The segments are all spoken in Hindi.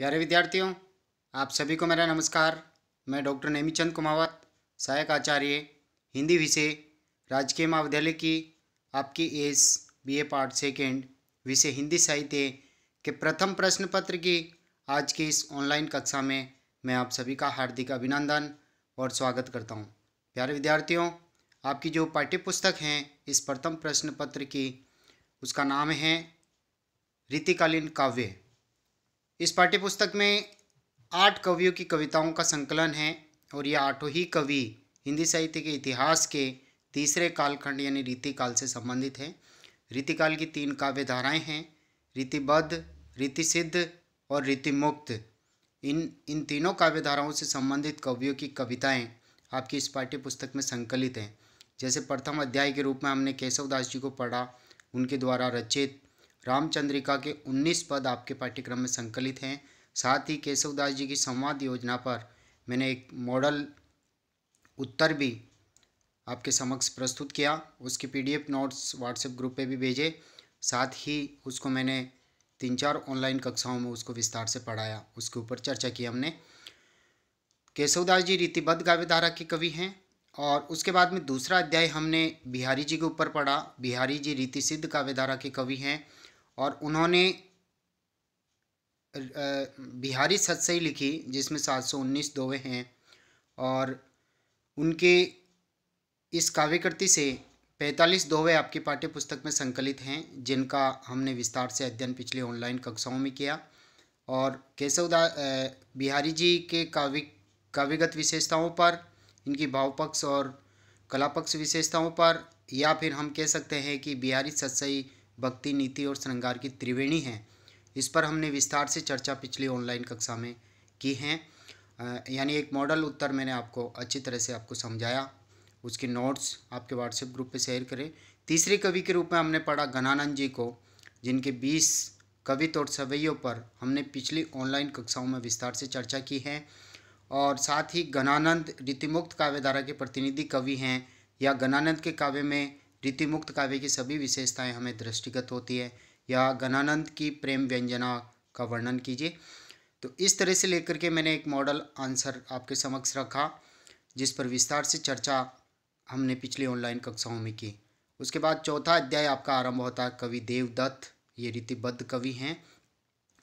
प्यारे विद्यार्थियों, आप सभी को मेरा नमस्कार। मैं डॉक्टर नेमीचंद कुमावत, सहायक आचार्य हिंदी विषय, राजकीय महाविद्यालय की आपकी एस बीए पार्ट सेकेंड विषय हिंदी साहित्य के प्रथम प्रश्न पत्र की आज की इस ऑनलाइन कक्षा में मैं आप सभी का हार्दिक अभिनंदन और स्वागत करता हूं। प्यारे विद्यार्थियों, आपकी जो पाठ्य पुस्तक है इस प्रथम प्रश्न पत्र की, उसका नाम है रीतिकालीन काव्य। इस पाठ्य पुस्तक में 8 कवियों की कविताओं का संकलन है और ये 8 ही कवि हिंदी साहित्य के इतिहास के तीसरे कालखंड यानी रीतिकाल से संबंधित हैं। रीतिकाल की 3 काव्य धाराएं हैं, रीतिबद्ध, रीतिसिद्ध और रीतिमुक्त। इन तीनों काव्य धाराओं से संबंधित कवियों की कविताएं आपकी इस पाठ्य पुस्तक में संकलित हैं। जैसे प्रथम अध्याय के रूप में हमने केशवदास जी को पढ़ा, उनके द्वारा रचित रामचंद्रिका के 19 पद आपके पाठ्यक्रम में संकलित हैं। साथ ही केशवदास जी की संवाद योजना पर मैंने एक मॉडल उत्तर भी आपके समक्ष प्रस्तुत किया। उसके पीडीएफ नोट्स व्हाट्सएप ग्रुप पे भी भेजे। साथ ही उसको मैंने 3-4 ऑनलाइन कक्षाओं में उसको विस्तार से पढ़ाया, उसके ऊपर चर्चा की हमने। केशवदास जी रीतिबद्ध काव्य धारा के कवि हैं। और उसके बाद में दूसरा अध्याय हमने बिहारी जी के ऊपर पढ़ा। बिहारी जी रीतिसिद्ध काव्य धारा के कवि हैं और उन्होंने बिहारी सतसई लिखी जिसमें 719 दोहे हैं। और उनके इस काव्यकृति से 45 दोहे आपकी पाठ्य पुस्तक में संकलित हैं, जिनका हमने विस्तार से अध्ययन पिछले ऑनलाइन कक्षाओं में किया। और बिहारी जी के काव्यगत विशेषताओं पर, इनकी भावपक्ष और कलापक्ष विशेषताओं पर, या फिर हम कह सकते हैं कि बिहारी सतसई भक्ति, नीति और श्रृंगार की त्रिवेणी है, इस पर हमने विस्तार से चर्चा पिछली ऑनलाइन कक्षा में की है। यानी एक मॉडल उत्तर मैंने आपको अच्छी तरह से आपको समझाया। उसके नोट्स आपके व्हाट्सएप ग्रुप पे शेयर करें। तीसरे कवि के रूप में हमने पढ़ा घनानंद जी को, जिनके 20 कवित्व और सवैयों पर हमने पिछली ऑनलाइन कक्षाओं में विस्तार से चर्चा की है। और साथ ही घनानंद रीतिमुक्त काव्यधारा के प्रतिनिधि कवि हैं, या घनानंद के काव्य में रीतिमुक्त काव्य की सभी विशेषताएं हमें दृष्टिगत होती है, या घनानंद की प्रेम व्यंजना का वर्णन कीजिए। तो इस तरह से लेकर के मैंने एक मॉडल आंसर आपके समक्ष रखा, जिस पर विस्तार से चर्चा हमने पिछली ऑनलाइन कक्षाओं में की। उसके बाद चौथा अध्याय आपका आरंभ होता है कवि देवदत्त। ये रीतिबद्ध कवि हैं।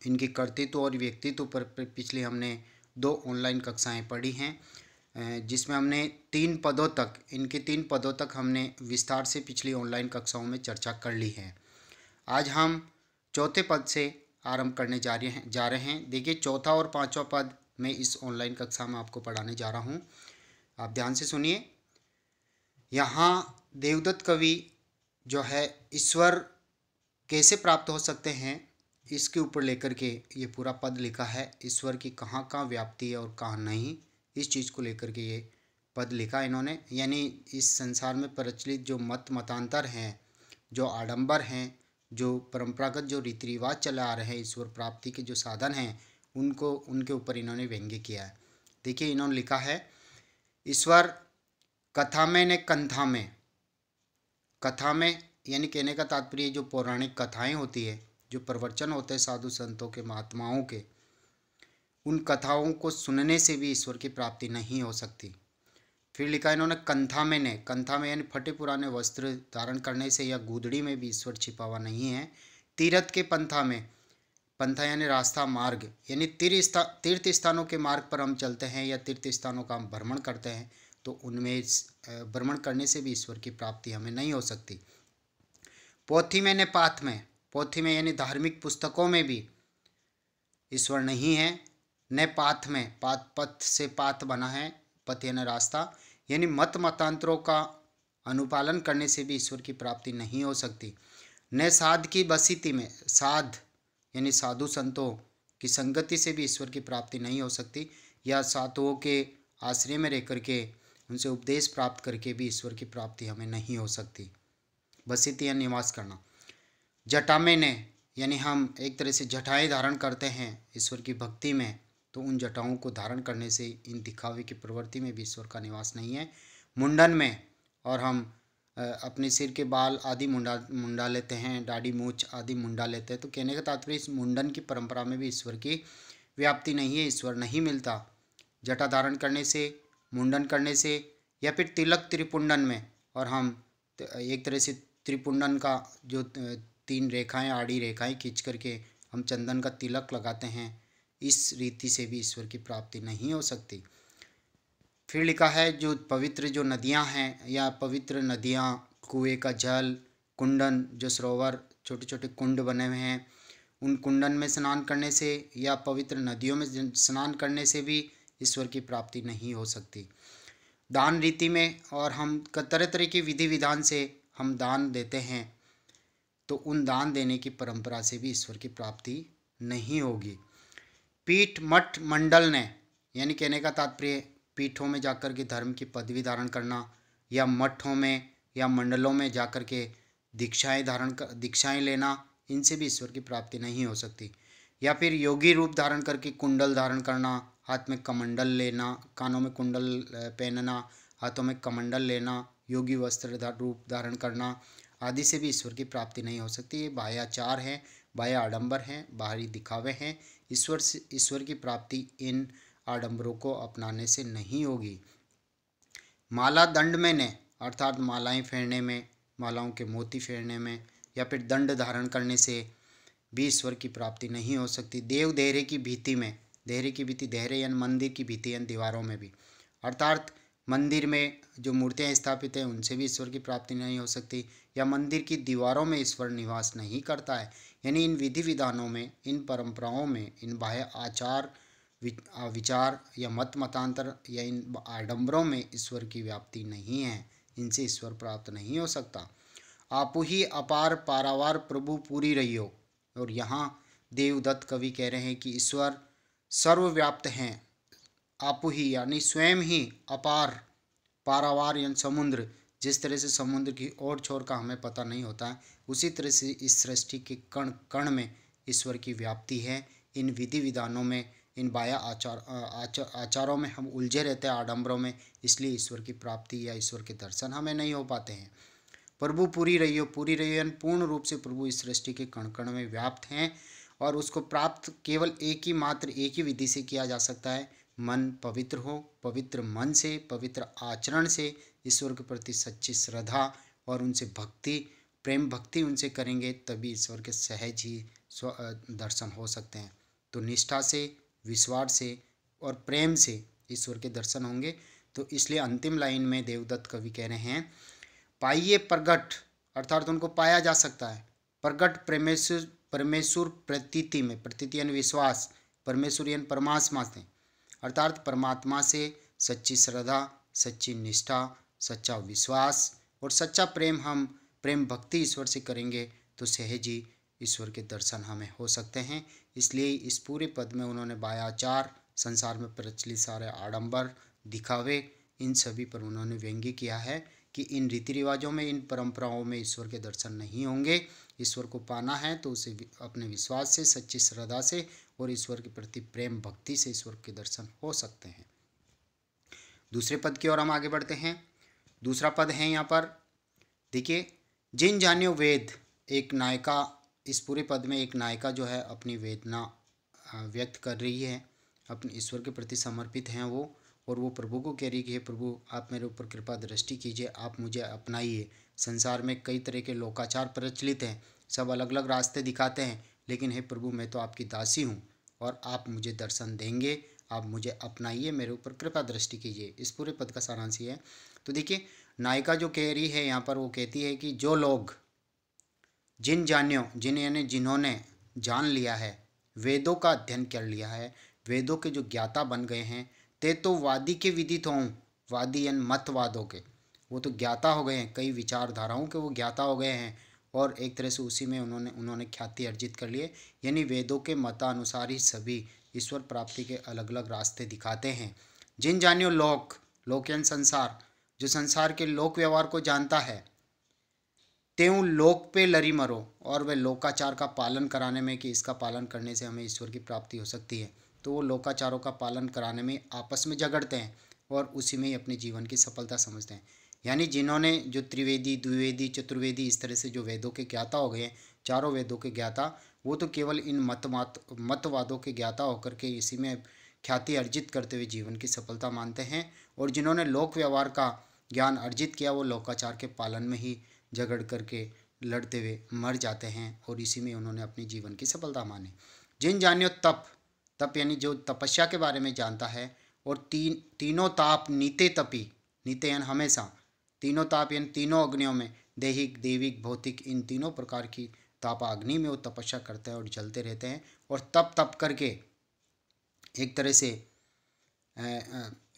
इनके कर्तृत्व और व्यक्तित्व पर पिछले हमने 2 ऑनलाइन कक्षाएं पढ़ी हैं, जिसमें हमने इनके 3 पदों तक हमने विस्तार से पिछली ऑनलाइन कक्षाओं में चर्चा कर ली है। आज हम चौथे पद से आरंभ करने जा रहे हैं। देखिए, चौथा और 5वां पद मैं इस ऑनलाइन कक्षा में आपको पढ़ाने जा रहा हूँ। आप ध्यान से सुनिए। यहाँ देवदत्त कवि जो है ईश्वर कैसे प्राप्त हो सकते हैं, इसके ऊपर लेकर के ये पूरा पद लिखा है। ईश्वर की कहाँ कहाँ व्याप्ति है और कहाँ नहीं, इस चीज़ को लेकर के ये पद लिखा इन्होंने। यानी इस संसार में प्रचलित जो मतांतर हैं, जो आडंबर हैं, जो परंपरागत जो रीति रिवाज चले आ रहे हैं, ईश्वर प्राप्ति के जो साधन हैं, उनके ऊपर इन्होंने व्यंग्य किया है। देखिए, इन्होंने लिखा है, ईश्वर कथा में ने कंथा में। कथा में यानी कहने का तात्पर्य जो पौराणिक कथाएं होती है, जो प्रवचन होते हैं साधु संतों के, महात्माओं के, उन कथाओं को सुनने से भी ईश्वर की प्राप्ति नहीं हो सकती। फिर लिखा इन्होंने कंथा में ने। कंथा में यानी फटे पुराने वस्त्र धारण करने से या गुदड़ी में भी ईश्वर छिपा हुआ नहीं है। तीर्थ के पंथा में, पंथा यानी रास्ता, मार्ग, यानी तीर्थ स्थानों के मार्ग पर हम चलते हैं या तीर्थ स्थानों का हम भ्रमण करते हैं, तो उनमें भ्रमण करने से भी ईश्वर की प्राप्ति हमें नहीं हो सकती। पोथी में ने पाथ में। पोथी में यानी धार्मिक पुस्तकों में भी ईश्वर नहीं है। न पाथ में, पथ से पाथ बना है, पथ यानी रास्ता, यानी मतांतरों का अनुपालन करने से भी ईश्वर की प्राप्ति नहीं हो सकती। न साध की बसीती में, साध यानी साधु संतों की संगति से भी ईश्वर की प्राप्ति नहीं हो सकती, या साधुओं के आश्रय में रह करके उनसे उपदेश प्राप्त करके भी ईश्वर की प्राप्ति हमें नहीं हो सकती। बसीती या निवास करना। जटा में ने, यानी हम एक तरह से जटाएं धारण करते हैं ईश्वर की भक्ति में, तो उन जटाओं को धारण करने से इन दिखावे की प्रवृत्ति में भी ईश्वर का निवास नहीं है। मुंडन में, और हम अपने सिर के बाल आदि मुंडा लेते हैं, दाढ़ी मूछ आदि मुंडा लेते हैं, तो कहने का तात्पर्य इस मुंडन की परंपरा में भी ईश्वर की व्याप्ति नहीं है, ईश्वर नहीं मिलता। जटा धारण करने से, मुंडन करने से या फिर तिलक त्रिपुंडन में, और हम एक तरह से त्रिपुंडन का जो 3 रेखाएं आड़ी रेखाएं खींच करके हम चंदन का तिलक लगाते हैं, इस रीति से भी ईश्वर की प्राप्ति नहीं हो सकती। फिर लिखा है जो पवित्र जो नदियां हैं या पवित्र नदियां, कुएं का जल, कुंडन जो सरोवर छोटे छोटे कुंड बने हुए हैं, उन कुंडन में स्नान करने से या पवित्र नदियों में स्नान करने से भी ईश्वर की प्राप्ति नहीं हो सकती। दान रीति में और हम तरह तरह की विधि विधान से हम दान देते हैं, तो उन दान देने की परंपरा से भी ईश्वर की प्राप्ति नहीं होगी। पीठ मठ मंडल ने, यानी कहने का तात्पर्य पीठों में जाकर के धर्म की पदवी धारण करना या मठों में या मंडलों में जाकर के दीक्षाएं लेना, इनसे भी ईश्वर की प्राप्ति नहीं हो सकती। या फिर योगी रूप धारण करके कुंडल धारण करना, हाथ में कमंडल लेना, कानों में कुंडल पहनना, हाथों में कमंडल लेना, योगी वस्त्र रूप धारण करना आदि से भी ईश्वर की प्राप्ति नहीं हो सकती। ये बाह्याचार है, बाह्य आडंबर हैं, बाहरी दिखावे हैं। ईश्वर की प्राप्ति इन आडंबरों को अपनाने से नहीं होगी। माला दंड में ने, अर्थात मालाएं फेरने में, मालाओं के मोती फेरने में या फिर दंड धारण करने से भी ईश्वर की प्राप्ति नहीं हो सकती। देव देहरे की भीति में, देहरे की भीति, देहरे यानी मंदिर की भीति यानी दीवारों में भी, अर्थात मंदिर में जो मूर्तियां स्थापित हैं उनसे भी ईश्वर की प्राप्ति नहीं हो सकती, या मंदिर की दीवारों में ईश्वर निवास नहीं करता है। यानी इन विधि विधानों में, इन परंपराओं में, इन बाह्य आचार विचार या मतांतर या इन आडंबरों में ईश्वर की व्याप्ति नहीं है, इनसे ईश्वर प्राप्त नहीं हो सकता। आपु ही अपार पारावार प्रभु पूरी रहियो। और यहाँ देवदत्त कवि कह रहे हैं कि ईश्वर सर्वव्याप्त हैं। आपु ही यानी स्वयं ही, अपार, पारावार यानी समुद्र, जिस तरह से समुद्र की ओर छोर का हमें पता नहीं होता है, उसी तरह से इस सृष्टि के कण कण में ईश्वर की व्याप्ति है। इन विधि विधानों में, इन बाह्य आचारों में हम उलझे रहते हैं, आडंबरों में, इसलिए ईश्वर की प्राप्ति या ईश्वर के दर्शन हमें नहीं हो पाते हैं। प्रभु पूरी रहियो, पूरी रहियो यानी पूर्ण रूप से प्रभु इस सृष्टि के कण कण में व्याप्त हैं, और उसको प्राप्त केवल एक ही विधि से किया जा सकता है। मन पवित्र हो, पवित्र मन से, पवित्र आचरण से, ईश्वर के प्रति सच्ची श्रद्धा और उनसे भक्ति, प्रेम भक्ति उनसे करेंगे, तभी ईश्वर के सहज ही दर्शन हो सकते हैं। तो निष्ठा से, विश्वास से और प्रेम से ईश्वर के दर्शन होंगे। तो इसलिए अंतिम लाइन में देवदत्त कवि कह रहे हैं, पाइये प्रगट, अर्थात उनको पाया जा सकता है। प्रगट परमेश्वर प्रतीति में, प्रतीति यानी विश्वास, परमेश्वर यानी परमात्मा से, अर्थात परमात्मा से सच्ची श्रद्धा, सच्ची निष्ठा, सच्चा विश्वास और सच्चा प्रेम, हम प्रेम भक्ति ईश्वर से करेंगे तो सहज ही ईश्वर के दर्शन हमें हो सकते हैं। इसलिए इस पूरे पद में उन्होंने बाह्याचार, संसार में प्रचलित सारे आडंबर, दिखावे, इन सभी पर उन्होंने व्यंग्य किया है कि इन रीति रिवाजों में, इन परंपराओं में ईश्वर के दर्शन नहीं होंगे। ईश्वर को पाना है तो उसे अपने विश्वास से, सच्ची श्रद्धा से और ईश्वर के प्रति प्रेम भक्ति से ईश्वर के दर्शन हो सकते हैं। दूसरे पद की ओर हम आगे बढ़ते हैं। दूसरा पद है यहाँ पर, देखिए, जिन जानियो वेद। एक नायिका, इस पूरे पद में एक नायिका जो है अपनी वेदना व्यक्त कर रही है, अपने ईश्वर के प्रति समर्पित हैं वो, और वो प्रभु को कह रही कि हे प्रभु, आप मेरे ऊपर कृपा दृष्टि कीजिए, आप मुझे अपनाइए। संसार में कई तरह के लोकाचार प्रचलित हैं, सब अलग अलग रास्ते दिखाते हैं, लेकिन हे प्रभु, मैं तो आपकी दासी हूँ और आप मुझे दर्शन देंगे, आप मुझे अपनाइए, मेरे ऊपर कृपा दृष्टि कीजिए। इस पूरे पद का सारांश ये है। तो देखिए, नायिका जो कह रही है यहाँ पर, वो कहती है कि जो लोग, जिन जानियो, जिन यानी जिन्होंने जान लिया है, वेदों का अध्ययन कर लिया है, वेदों के जो ज्ञाता बन गए हैं, ते तो वादी के विदित हों। वादी यानी मतवादों के, वो तो ज्ञाता हो गए हैं, कई विचारधाराओं के वो ज्ञाता हो गए हैं, और एक तरह से उसी में उन्होंने ख्याति अर्जित कर लिए। यानी वेदों के मतानुसार ही सभी ईश्वर प्राप्ति के अलग अलग रास्ते दिखाते हैं। जिन जानियो लोक, लोक यानी संसार, जो संसार के लोक व्यवहार को जानता है, त्यों लोक पे लरी मरो, और वे लोकाचार का पालन कराने में, कि इसका पालन करने से हमें ईश्वर की प्राप्ति हो सकती है, तो वो लोकाचारों का पालन कराने में आपस में झगड़ते हैं और उसी में ही अपने जीवन की सफलता समझते हैं। यानी जिन्होंने जो त्रिवेदी, द्विवेदी, चतुर्वेदी, इस तरह से जो वेदों के ज्ञाता हो गए हैं, चारों वेदों के ज्ञाता, वो तो केवल इन मतवादों के ज्ञाता होकर के इसी में ख्याति अर्जित करते हुए जीवन की सफलता मानते हैं, और जिन्होंने लोक व्यवहार का ज्ञान अर्जित किया वो लोकाचार के पालन में ही झगड़ करके लड़ते हुए मर जाते हैं, और इसी में उन्होंने अपने जीवन की सफलता मानी। जिन जानियो तप यानी जो तपस्या के बारे में जानता है, और तीनों ताप नीते तपी, नीते यानी हमेशा, तीनों ताप यानी तीनों अग्नियों में, दैहिक दैविक भौतिक, इन तीनों प्रकार की ताप अग्नि में वो तपस्या करते हैं और जलते रहते हैं, और तप करके एक तरह से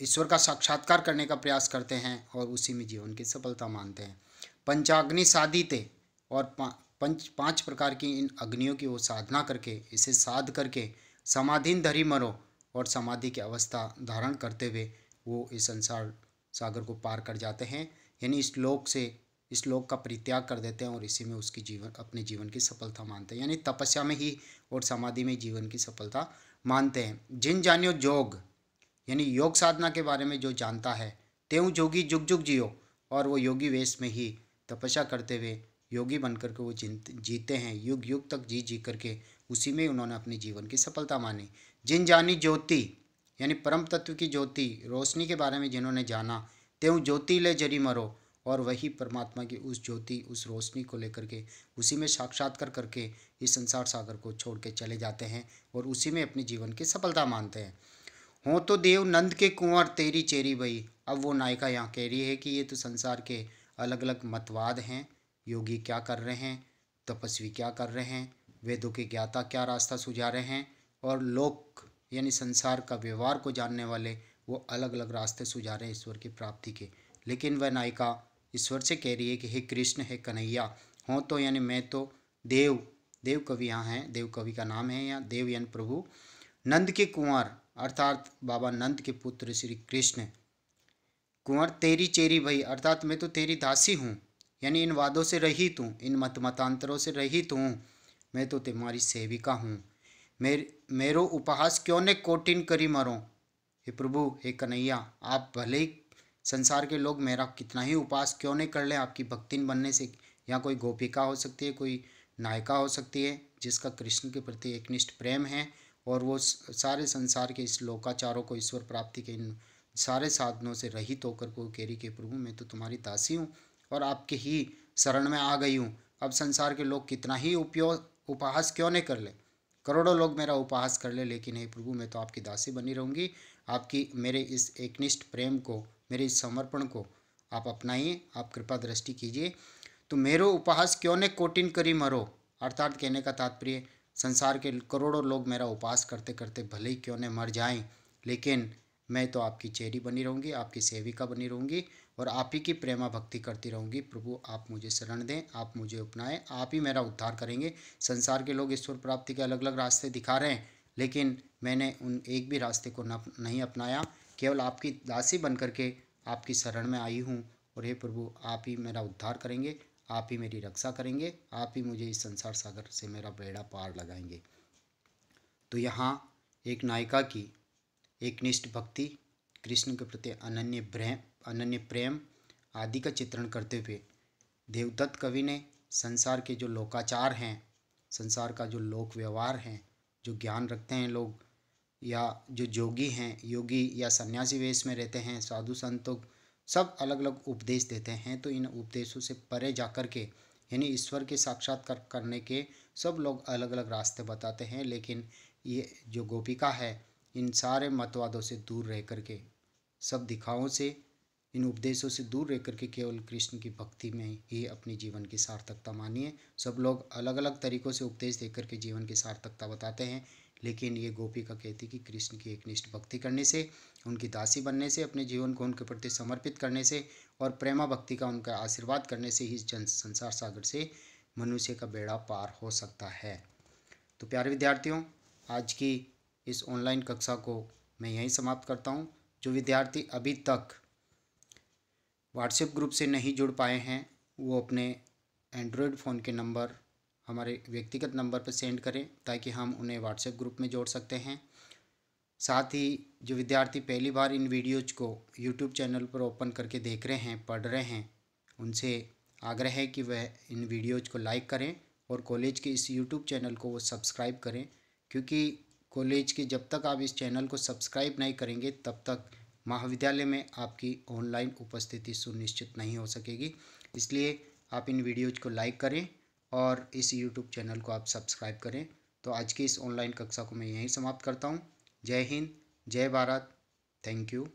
ईश्वर का साक्षात्कार करने का प्रयास करते हैं, और उसी में जीवन की सफलता मानते हैं। पंचाग्नि साधिते, और पांच प्रकार की इन अग्नियों की वो साधना करके, इसे साध करके समाधिन धरी मरो, और समाधि की अवस्था धारण करते हुए वो इस संसार सागर को पार कर जाते हैं, यानी इस लोक का परित्याग कर देते हैं, और इसी में अपने जीवन की सफलता मानते हैं, यानी तपस्या में ही और समाधि में जीवन की सफलता मानते हैं। जिन जानियो जोग, यानी योग साधना के बारे में जो जानता है, त्यों जोगी जुग जुग जियो, और वो योगी वेश में ही तपस्या करते हुए योगी बनकर के वो जीते हैं, युग युग तक जी करके उसी में उन्होंने अपने जीवन की सफलता मानी। जिन जानी ज्योति, यानी परम तत्व की ज्योति रोशनी के बारे में जिन्होंने जाना, त्यों ज्योति ले जरी मरो, और वही परमात्मा की उस ज्योति उस रोशनी को लेकर के उसी में साक्षात्कार करके इस संसार सागर को छोड़ के चले जाते हैं, और उसी में अपने जीवन की सफलता मानते हैं। हो तो देव नंद के कुंवर तेरी चेरी भई। अब वो नायिका यहाँ कह रही है कि ये तो संसार के अलग अलग मतवाद हैं, योगी क्या कर रहे हैं, तपस्वी क्या कर रहे हैं, वेदों के ज्ञाता क्या रास्ता सुझा रहे हैं, और लोक यानी संसार का व्यवहार को जानने वाले वो अलग अलग रास्ते सुझा रहे हैं ईश्वर की प्राप्ति के। लेकिन वह नायिका ईश्वर से कह रही है कि हे कृष्ण, हे कन्हैया, हो तो यानी मैं तो देव कवि यहाँ हैं, देव कवि का नाम है यहाँ, देव यानी प्रभु, नंद के कुंवर अर्थात बाबा नंद के पुत्र श्री कृष्ण, कुंवर तेरी चेरी भई, अर्थात मैं तो तेरी दासी हूँ, यानी इन वादों से रहित हूँ, इन मतांतरों से रहित हूँ, मैं तो तुम्हारी सेविका हूँ। मेरो उपहास क्यों ने कोटिन करी मरो। हे प्रभु, हे कन्हैया, आप भले ही संसार के लोग मेरा कितना ही उपास क्यों नहीं कर लें आपकी भक्तिन बनने से। यहाँ कोई गोपिका हो सकती है, कोई नायिका हो सकती है जिसका कृष्ण के प्रति एकनिष्ठ प्रेम है, और वो सारे संसार के इस लोकाचारों को, ईश्वर प्राप्ति के इन सारे साधनों से रहित होकर को कह रही कि प्रभु मैं तो तुम्हारी दासी हूँ और आपके ही शरण में आ गई हूँ। अब संसार के लोग कितना ही उपहास क्यों नहीं कर ले, करोड़ों लोग मेरा उपहास कर ले, लेकिन हे प्रभु मैं तो आपकी दासी बनी रहूँगी। आपकी मेरे इस एकनिष्ठ प्रेम को, मेरे इस समर्पण को आप अपनाइए, आप कृपा दृष्टि कीजिए। तो मेरो उपहास क्यों ने कोटिन करी मरो, अर्थात कहने का तात्पर्य संसार के करोड़ों लोग मेरा उपहास करते करते भले ही क्यों न मर जाएं, लेकिन मैं तो आपकी चेरी बनी रहूँगी, आपकी सेविका बनी रहूँगी, और आप ही की प्रेमा भक्ति करती रहूँगी। प्रभु आप मुझे शरण दें, आप मुझे अपनाएं, आप ही मेरा उद्धार करेंगे। संसार के लोग ईश्वर प्राप्ति के अलग अलग रास्ते दिखा रहे हैं, लेकिन मैंने उन एक भी रास्ते को नहीं अपनाया, केवल आपकी दासी बन करके आपकी शरण में आई हूँ। और हे प्रभु आप ही मेरा उद्धार करेंगे, आप ही मेरी रक्षा करेंगे, आप ही मुझे इस संसार सागर से मेरा बेड़ा पार लगाएंगे। तो यहाँ एक नायिका की एकनिष्ठ भक्ति, कृष्ण के प्रति अनन्य प्रेम आदि का चित्रण करते हुए देवदत्त कवि ने संसार के जो लोकाचार हैं, संसार का जो लोक व्यवहार हैं, जो ज्ञान रखते हैं लोग, या जो योगी हैं, योगी या सन्यासी वेश में रहते हैं, साधु संतों, सब अलग अलग उपदेश देते हैं। तो इन उपदेशों से परे जाकर के, यानी ईश्वर के साक्षात्कार करने के सब लोग अलग अलग रास्ते बताते हैं, लेकिन ये जो गोपिका है इन सारे मतवादों से दूर रह करके, सब दिखावों से, इन उपदेशों से दूर रह करके केवल कृष्ण की भक्ति में ही अपनी जीवन की सार्थकता मानिए। सब लोग अलग अलग तरीक़ों से उपदेश दे करके जीवन की सार्थकता बताते हैं, लेकिन ये गोपिका कहती कि कृष्ण की एकनिष्ठ भक्ति करने से, उनकी दासी बनने से, अपने जीवन को उनके प्रति समर्पित करने से और प्रेमा भक्ति का उनका आशीर्वाद करने से ही संसार सागर से मनुष्य का बेड़ा पार हो सकता है। तो प्यारे विद्यार्थियों, आज की इस ऑनलाइन कक्षा को मैं यहीं समाप्त करता हूँ। जो विद्यार्थी अभी तक व्हाट्सएप ग्रुप से नहीं जुड़ पाए हैं वो अपने एंड्रॉयड फ़ोन के नंबर हमारे व्यक्तिगत नंबर पर सेंड करें, ताकि हम उन्हें व्हाट्सएप ग्रुप में जोड़ सकते हैं। साथ ही जो विद्यार्थी पहली बार इन वीडियोज़ को यूट्यूब चैनल पर ओपन करके देख रहे हैं, पढ़ रहे हैं, उनसे आग्रह है कि वह इन वीडियोज़ को लाइक करें और कॉलेज के इस यूट्यूब चैनल को वो सब्सक्राइब करें, क्योंकि कॉलेज के जब तक आप इस चैनल को सब्सक्राइब नहीं करेंगे तब तक महाविद्यालय में आपकी ऑनलाइन उपस्थिति सुनिश्चित नहीं हो सकेगी। इसलिए आप इन वीडियोज़ को लाइक करें और इस यूट्यूब चैनल को आप सब्सक्राइब करें। तो आज की इस ऑनलाइन कक्षा को मैं यहीं समाप्त करता हूँ। जय हिंद, जय भारत, थैंक यू।